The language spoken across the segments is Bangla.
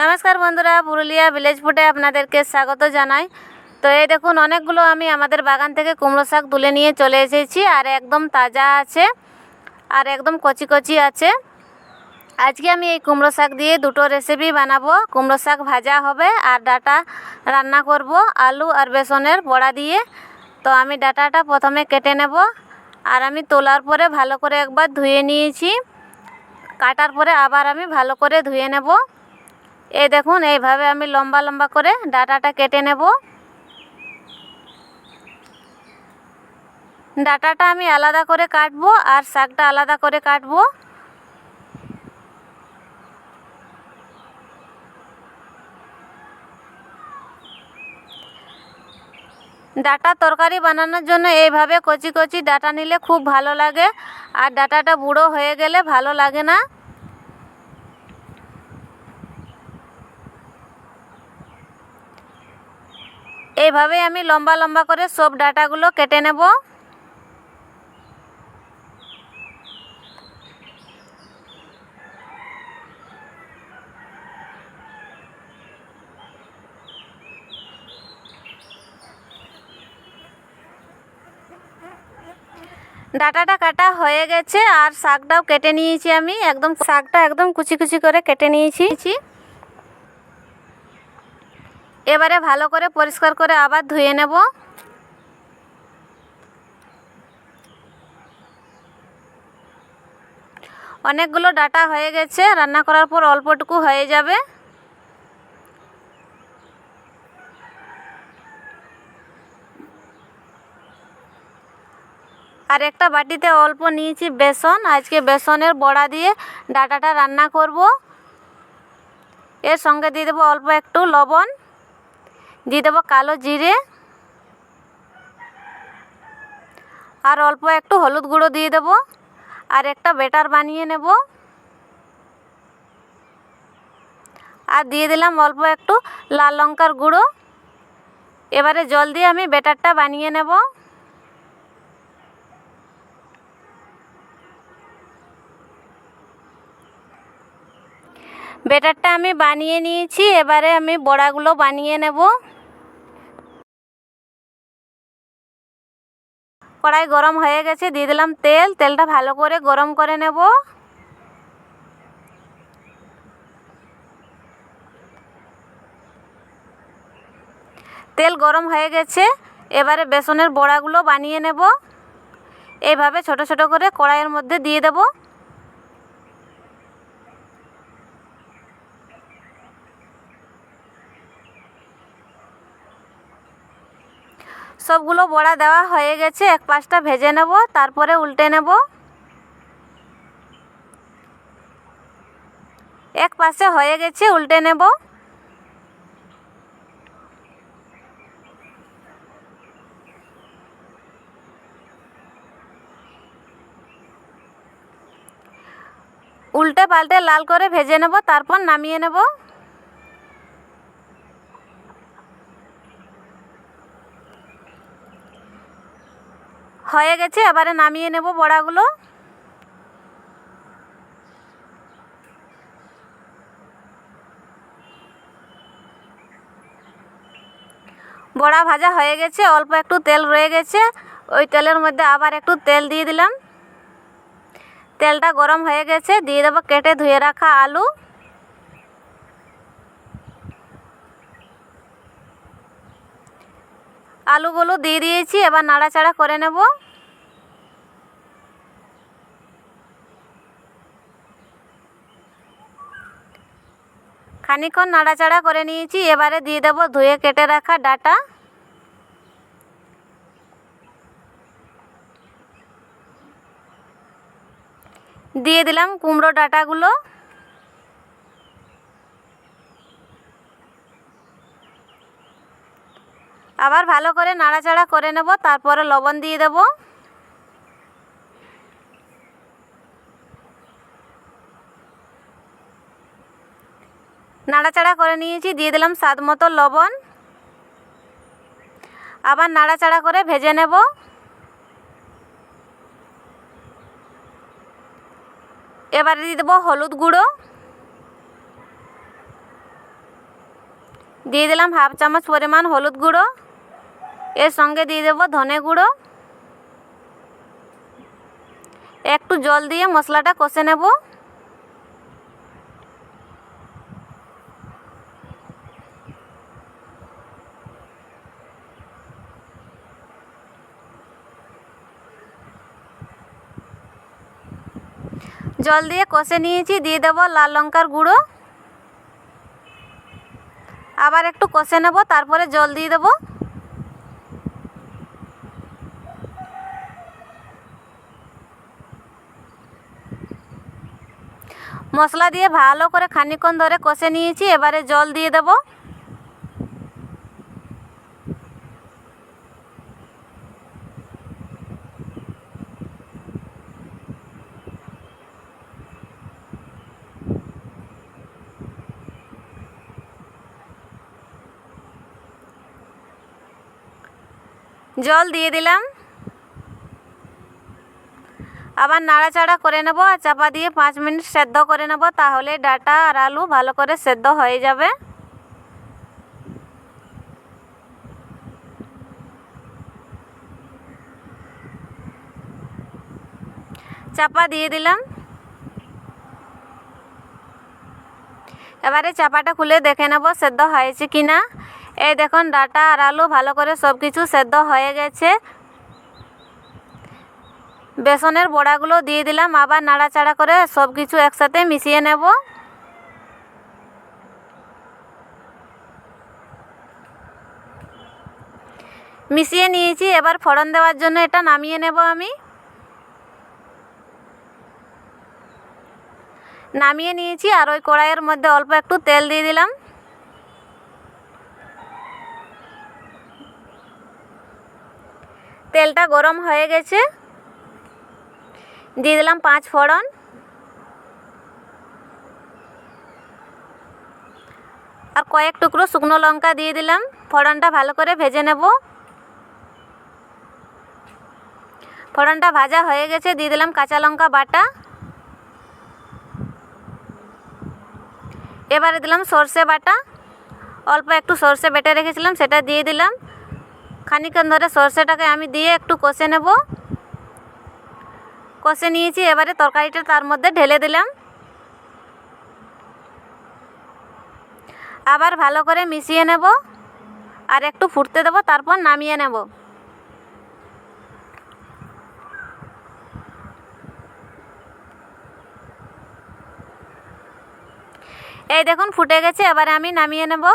নমস্কার বন্ধুরা, পুরুলিয়া ভিলেজ ফুডে আপনাদেরকে স্বাগত জানাই। তো এই দেখুন, অনেকগুলো আমি আমাদের বাগান থেকে কুমড়ো শাক তুলে নিয়ে চলে এসেছি, আর একদম তাজা আছে আর একদম কচি কচি আছে। আজকে আমি এই কুমড়ো শাক দিয়ে দুটো রেসিপি বানাবো। কুমড়ো শাক ভাজা হবে আর ডাঁটা রান্না করব আলু আর বেসনের বড়া দিয়ে। তো আমি ডাঁটাটা প্রথমে কেটে নেব, আর আমি তোলার পরে ভালো করে একবার ধুয়ে নিয়েছি। কাটার পরে আবার আমি ভালো করে ধুয়ে নেব। এই দেখুন, এইভাবে আমি লম্বা লম্বা করে ডাঁটাটা কেটে নেব। ডাঁটাটা আমি আলাদা করে কাটবো আর শাকটা আলাদা করে কাটবো। ডাঁটা তরকারি বানানোর জন্য এইভাবে কচি কচি ডাঁটা নিলে খুব ভালো লাগে, আর ডাঁটাটা বুড়ো হয়ে গেলে ভালো লাগে না। এইভাবে আমি লম্বা লম্বা করে সব ডাঁটাগুলো কেটে নেব। ডাঁটাটা কাটা হয়ে গেছে আর শাকটাও কেটে নিয়েছি। আমি শাকটা একদম কুচি কুচি করে কেটে নিয়েছি। এবারে ভালো করে পরিষ্কার করে আবার ধুয়ে নেব। অনেকগুলো ডাঁটা হয়ে গেছে, রান্না করার পর অল্পটুকু হয়ে যাবে। আর একটা বাটিতে অল্প নিয়েছি বেসন। আজকে বেসনের বড়া দিয়ে ডাঁটাটা রান্না করব। এর সঙ্গে দিয়ে দেবো অল্প একটু লবণ, দিয়ে দেবো কালো জিরে, আর অল্প একটু হলুদ গুঁড়ো দিয়ে দেবো, আর একটা ব্যাটার বানিয়ে নেব। আর দিয়ে দিলাম অল্প একটু লাল লঙ্কার গুঁড়ো। এবারে জল দিয়ে আমি ব্যাটারটা বানিয়ে নেব। ব্যাটারটা আমি বানিয়ে নিয়েছি, এবারে আমি বড়াগুলো বানিয়ে নেব। কড়াই গরম হয়ে গেছে, দিয়ে দিলাম তেল। তেলটা ভালো করে গরম করে নেব। তেল গরম হয়ে গেছে, এবারে বেসনের বড়াগুলো বানিয়ে নেব। এইভাবে ছোট ছোট করে কড়াইয়ের মধ্যে দিয়ে দেব। সবগুলো বড়া দেওয়া হয়ে গেছে, এক পাশটা ভেজে নেব, তারপরে উল্টে নেব। এক পাশে হয়ে গেছে, উল্টে নেব। উল্টে পাল্টে লাল করে ভেজে নেব, তারপর নামিয়ে নেব। হয়ে গেছে, এবারে নামিয়ে নেব বড়াগুলো। বড়া ভাজা হয়ে গেছে, অল্প একটু তেল রয়ে গেছে। ওই তেলের মধ্যে আবার একটু তেল দিয়ে দিলাম। তেলটা গরম হয়ে গেছে, দিয়ে দেবো কেটে ধুয়ে রাখা আলু। আলুগুলো দিয়ে দিয়েছি, এবার নাড়াচাড়া করে নেব। খানিকক্ষণ নাড়াচাড়া করে নিয়েছি, এবারে দিয়ে দেবো ধুয়ে কেটে রাখা ডাঁটা। দিয়ে দিলাম কুমড়ো ডাঁটাগুলো। আবার ভালো করে নাড়াচাড়া করে নেব, তারপরে লবণ দিয়ে দেব। নাড়াচাড়া করে নিয়েছি, দিয়ে দিলাম স্বাদ মতো লবণ। আবার নাড়াচাড়া করে ভেজে নেব। এবারে দিয়ে দেবো হলুদ গুঁড়ো, দিয়ে দিলাম হাফ চামচ পরিমাণ হলুদ গুঁড়ো, এর সঙ্গে দিয়ে দেব ধনে গুঁড়ো। একটু জল দিয়ে মশলাটা কষে নেব। জল দিয়ে কষে নিয়েছি, দিয়ে দেব লাল লঙ্কার গুঁড়ো। আবার একটু কষে নেব, তারপরে জল দিয়ে দেব। মশলা দিয়ে ভালো করে খানিকক্ষণ ধরে কষে নিয়েছি, এবারে জল দিয়ে দেব। জল দিয়ে দিলাম, আবার নাড়াচাড়া করে নেব আর চাপা দিয়ে 5 মিনিট সেদ্ধ করে নেব, তাহলে ডাঁটা আর আলু ভালো করে সেদ্ধ হয়ে যাবে। চাপা দিয়ে দিলাম। এবারে চাপাটা খুলে দেখে নেব সেদ্ধ হয়েছে কিনা। এই দেখুন ডাঁটা আর আলু ভালো করে সব কিছু সেদ্ধ হয়ে গেছে। বেসনের বড়াগুলো দিয়ে দিলাম, আবার নাড়াচাড়া করে সব কিছু একসাথে মিশিয়ে নেব। মিশিয়ে নিয়েছি, এবার ফোড়ন দেওয়ার জন্য এটা নামিয়ে নেব। আমি নামিয়ে নিয়েছি আর ওই কড়াইয়ের মধ্যে অল্প একটু তেল দিয়ে দিলাম। তেলটা গরম হয়ে গেছে, দিয়ে দিলাম 5 ফোড়ন আর কয়েক টুকরো শুকনো লঙ্কা দিয়ে দিলাম। ফোড়নটা ভালো করে ভেজে নেব। ফোড়নটা ভাজা হয়ে গেছে, দিয়ে দিলাম কাঁচা লঙ্কা বাটা। এবারে দিলাম সর্ষে বাটা, অল্প একটু সর্ষে বেটে রেখেছিলাম সেটা দিয়ে দিলাম। খানিকক্ষণ ধরে সর্ষেটাকে আমি দিয়ে একটু কষে নেব। কষে নিয়েছি, এবারে তরকারিটা তার মধ্যে ঢেলে দিলাম। আবার ভালো করে মিশিয়ে নেব আর একটু ফুটতে দেব, তারপর নামিয়ে নেব। এই দেখুন ফুটে গেছে, এবারে আমি নামিয়ে নেব।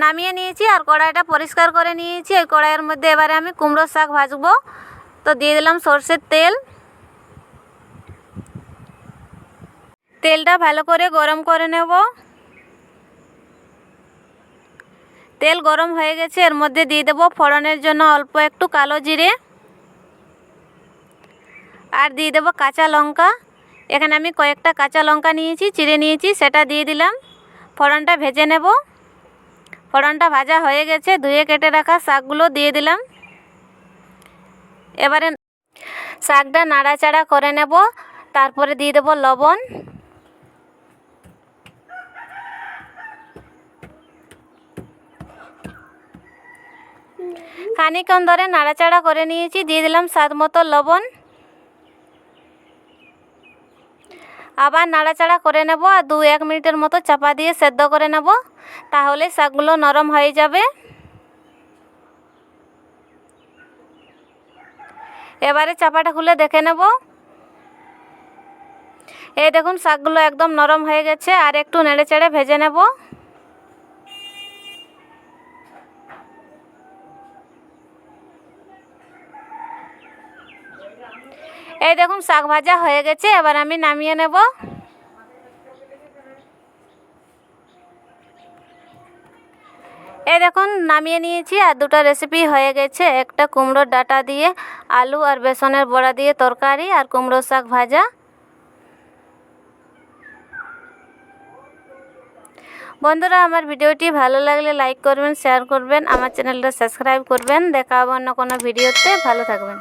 নামিয়ে নিয়েছি আর কড়াইটা পরিষ্কার করে নিয়েছি। এই কড়াইয়ের মধ্যে এবারে আমি কুমড়োর শাক ভাজবো, তো দিয়ে দিলাম সরষের তেল। তেলটা ভালো করে গরম করে নেব। তেল গরম হয়ে গেছে, এর মধ্যে দিয়ে দেব ফোড়নের জন্য অল্প একটু কালো জিরে আর দিয়ে দেব কাঁচা লঙ্কা। এখানে আমি কয়েকটা কাঁচা লঙ্কা নিয়েছি, চিড়ে নিয়েছি, সেটা দিয়ে দিলাম। ফোড়নটা ভেজে নেব। ফোড়নটা ভাজা হয়ে গেছে, ধুয়ে কেটে রাখা শাকগুলো দিয়ে দিলাম। এবারে শাকটা নাড়াচাড়া করে নেব, তারপরে দিয়ে দেব লবণ। খানিকক্ষণ ধরে নাড়াচাড়া করে নিয়েছি, দিয়ে দিলাম স্বাদ মতো লবণ। আবার নাড়াচাড়া করে নেব আর 2-1 মিনিটের মতো চাপা দিয়ে সেদ্ধ করে নেব, তাহলে শাকগুলো নরম হয়ে যাবে। এবারে চাপাটা খুলে দেখে নেব। এই দেখুন শাকগুলো একদম নরম হয়ে গেছে, আর একটু নেড়েচেড়ে ভেজে নেব। এই দেখুন শাক ভাজা হয়ে গেছে, এবার আমি নামিয়ে নেব। এই দেখুন নামিয়ে নিয়েছি আর দুটো রেসিপি হয়ে গেছে। একটা কুমড়োর ডাঁটা দিয়ে আলু আর বেসনের বড়া দিয়ে তরকারি, আর কুমড়ো শাক ভাজা। বন্ধুরা, আমার ভিডিওটি ভালো লাগলে লাইক করবেন, শেয়ার করবেন, আমার চ্যানেলটা সাবস্ক্রাইব করবেন। দেখা হবে অন্য কোনো ভিডিওতে। ভালো থাকবেন।